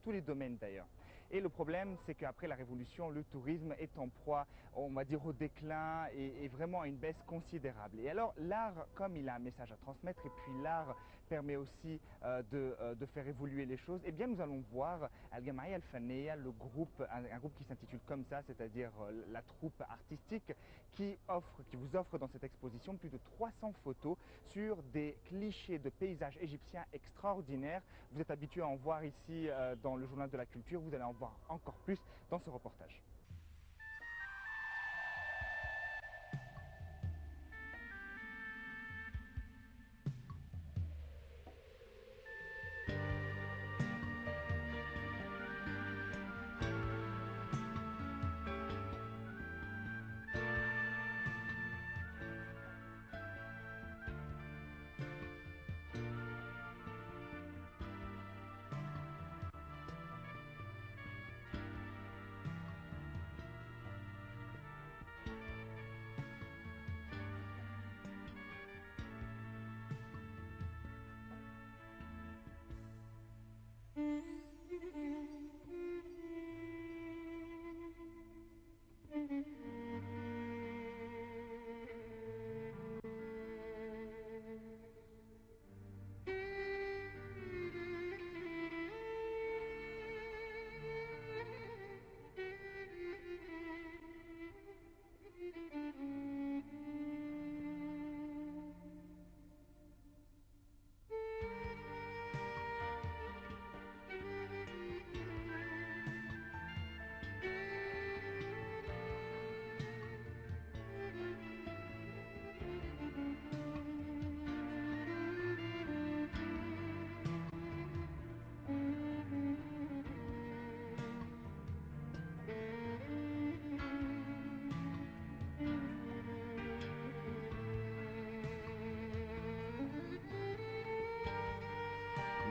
tous les domaines d'ailleurs. Et le problème, c'est qu'après la Révolution, le tourisme est en proie, on va dire, au déclin et vraiment à une baisse considérable. Et alors, l'art, comme il a un message à transmettre, et puis l'art permet aussi de faire évoluer les choses, eh bien, nous allons voir Al-Jamaïa Al-Fanniya, le groupe, un groupe qui s'intitule comme ça, c'est-à-dire la troupe artistique, qui vous offre dans cette exposition plus de 300 photos sur des clichés de paysages égyptiens extraordinaires. Vous êtes habitué à en voir ici dans le journal de la culture, vous allez en voir encore plus dans ce reportage.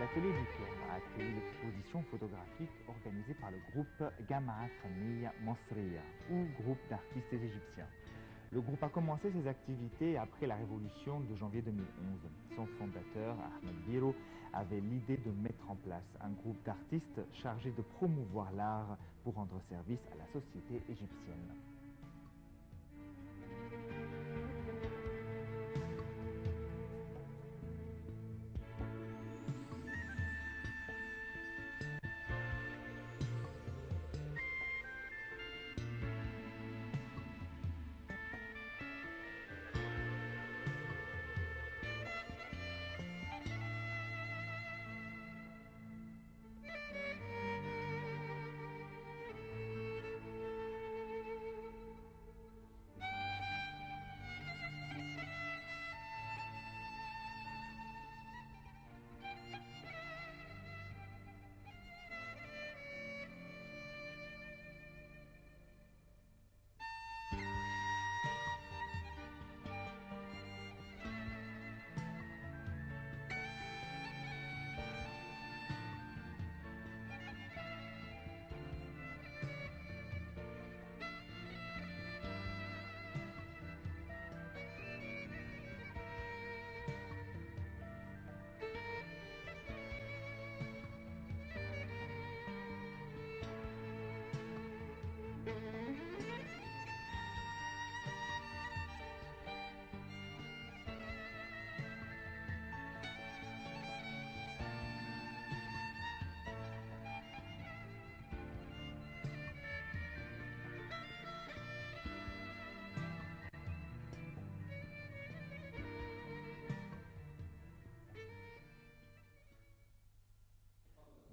L'atelier du Caire a accueilli l'exposition photographique organisée par le groupe Jama'a Fanniya Masriya, ou groupe d'artistes égyptiens. Le groupe a commencé ses activités après la révolution de janvier 2011. Son fondateur, Ahmed Biro, avait l'idée de mettre en place un groupe d'artistes chargé de promouvoir l'art pour rendre service à la société égyptienne.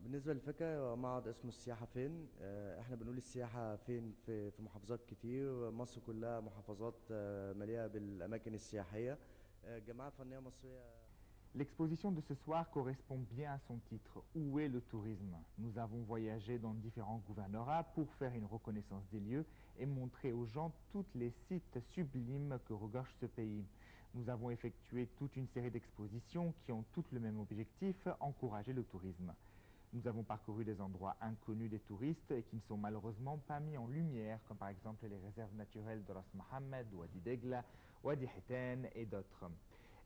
بالنسبة للفكرة معرض اسمه السياحة فين. احنا بنقول السياحة فين في محافظات كتير. مصر كلها محافظات مليئة بالأماكن السياحية. الجماعة الفنية المصرية. L'exposition de ce soir correspond bien à son titre, Où est le tourisme? Nous avons voyagé dans différents gouvernorats pour faire une reconnaissance des lieux et montrer aux gens tous les sites sublimes que regorge ce pays. Nous avons effectué toute une série d'expositions qui ont toutes le même objectif, encourager le tourisme. Nous avons parcouru des endroits inconnus des touristes et qui ne sont malheureusement pas mis en lumière, comme par exemple les réserves naturelles de Ras Mohammed, Wadi Degla, Wadi Hiten et d'autres.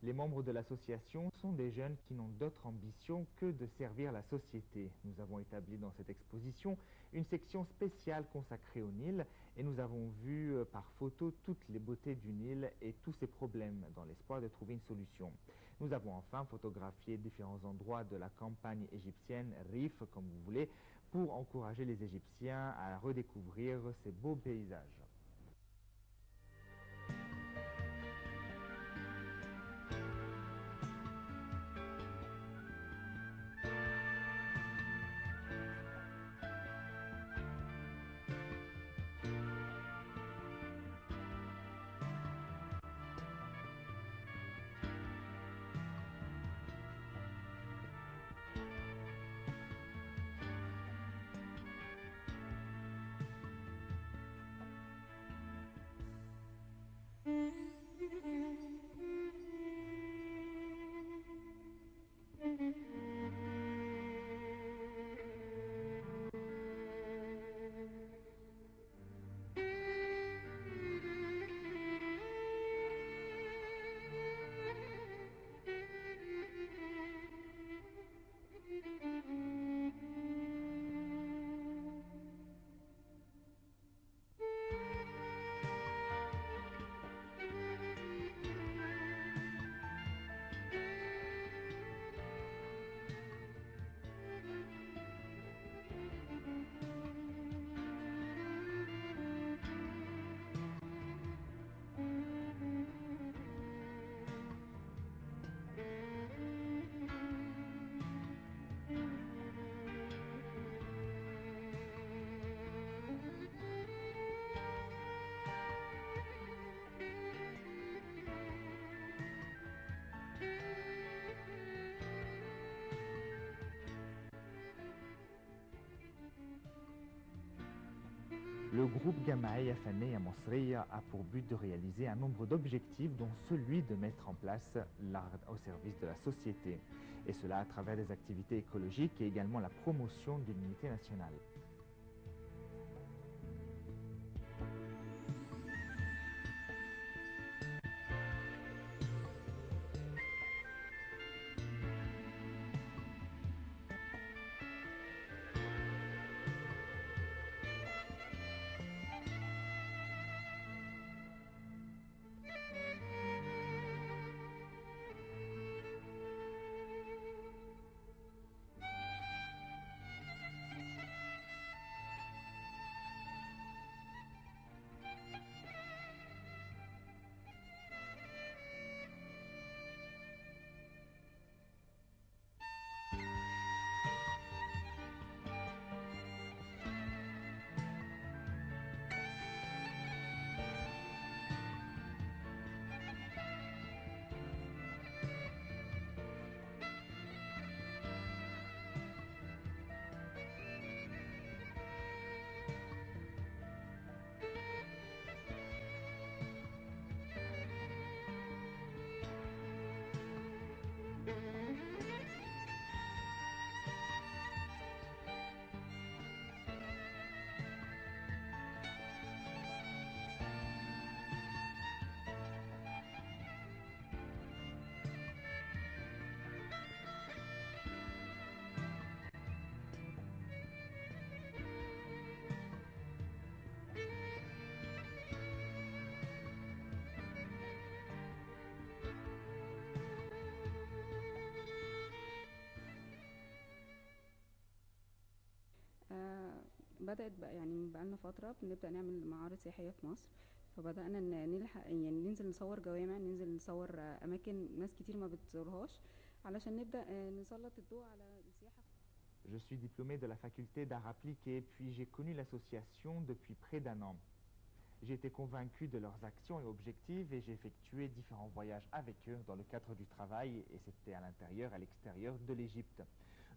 Les membres de l'association sont des jeunes qui n'ont d'autre ambition que de servir la société. Nous avons établi dans cette exposition une section spéciale consacrée au Nil et nous avons vu par photo toutes les beautés du Nil et tous ses problèmes dans l'espoir de trouver une solution. Nous avons enfin photographié différents endroits de la campagne égyptienne, Rif comme vous voulez, pour encourager les Égyptiens à redécouvrir ces beaux paysages. Le groupe Jamaïa Fanniya Masriya a pour but de réaliser un nombre d'objectifs dont celui de mettre en place l'art au service de la société. Et cela à travers des activités écologiques et également la promotion d'une unité nationale. بدأت بقى يعني بقالنا فترة بنبدأ نعمل معارض سياحية في مصر. فبدأنا نلحق يعني ننزل نصور جوامع، ننزل نصور أماكن ناس كتير ما بتزورهاش علشان نبدأ نسلط الضوء على السياحة. Je suis diplômé de la faculté d'art appliqué, puis j'ai connu l'association depuis près d'un an. J'ai été convaincu de leurs actions et objectifs et j'ai effectué différents voyages avec eux dans le cadre du travail et c'était à l'intérieur et à l'extérieur de l'Égypte.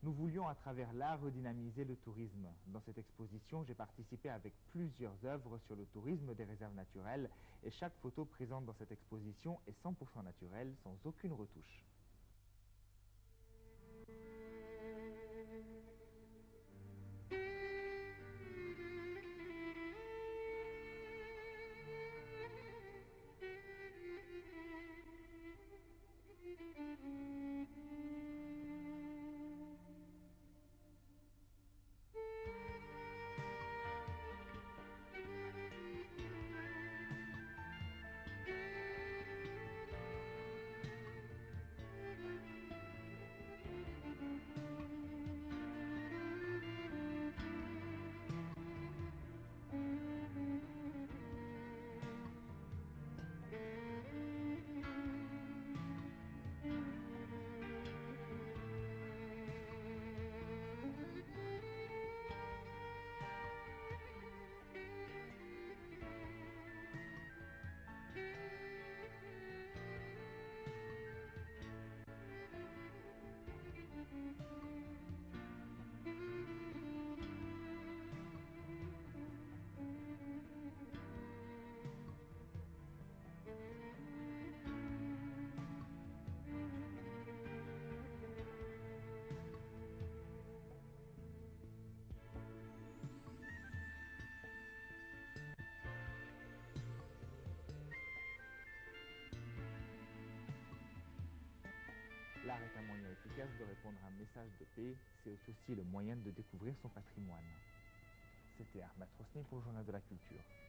Nous voulions à travers l'art redynamiser le tourisme. Dans cette exposition, j'ai participé avec plusieurs œuvres sur le tourisme des réserves naturelles et chaque photo présente dans cette exposition est 100% naturelle, sans aucune retouche. l'art est un moyen efficace de répondre à un message de paix, c'est aussi le moyen de découvrir son patrimoine. C'était Ahmed Hosni pour le Journal de la Culture.